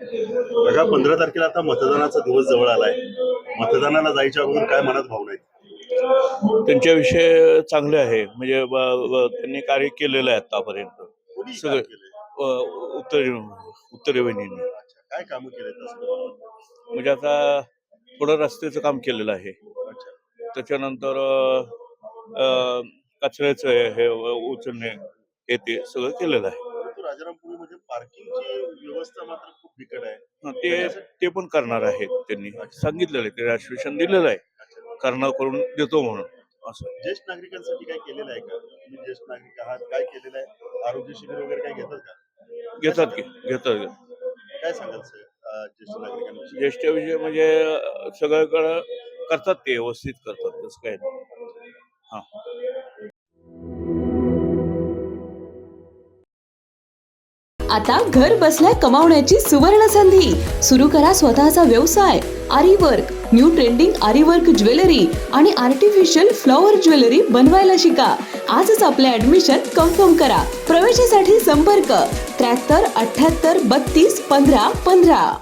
बघा 15 तारखेला आता मतदानाचा दिवस जवळ आलाय. मतदानाला जायच्या अगोदर काय मनात भावना आहेत? त्यांच्याविषयी चांगले आहे. म्हणजे त्यांनी कार्य केलेलं आहे आतापर्यंत कोणी काय सगळं. केलंय? उत्तरेवहिनींनी अच्छा, काय कामं केलेत असं तुम्हाला वाटतं? म्हणजे आता थोडं रस्त्याचं काम केलेलं आहे. अच्छा. त्याच्यानंतर कचऱ्याचं हे उचलणे हे ते सगळं केलेलं आहे. परंतु राजारामपुरीमध्ये पार्किंगची व्यवस्था मात्र खूप बिकट आहे. ते त्याच्यासाठी ते पण करणार आहेत. त्यांनी सांगितलेलं आहे, ते आश्वासन दिलेलं आहे, अच्छा. करून देतो म्हणून. असं ज्येष्ठ नागरिकांसाठी काय केलेलं आहे का? तुम्ही ज्येष्ठ नागरिक आहात, काय केलेलं आहे? आरोग्य शिबिर वगैरे काय घेतात का? घेतात. काय सांगाल सर ज्येष्ठ नागरिकांविषयी? ज्येष्ठाविषयी म्हणजे सगळीकडं करतात, ते व्यवस्थित करतात, तसं काय नाही. हां. आता घर बसल्या कमावण्याची सुवर्ण संधी. सुरू करा स्वतःचा व्यवसाय. आरी वर्क, न्यू ट्रेंडिंग आरी वर्क ज्वेलरी आणि आर्टिफिशियल फ्लॉवर ज्वेलरी बनवायला शिका. आजच आपले ऍडमिशन कन्फर्म करा. प्रवेशासाठी संपर्क 73 78 32 15 15.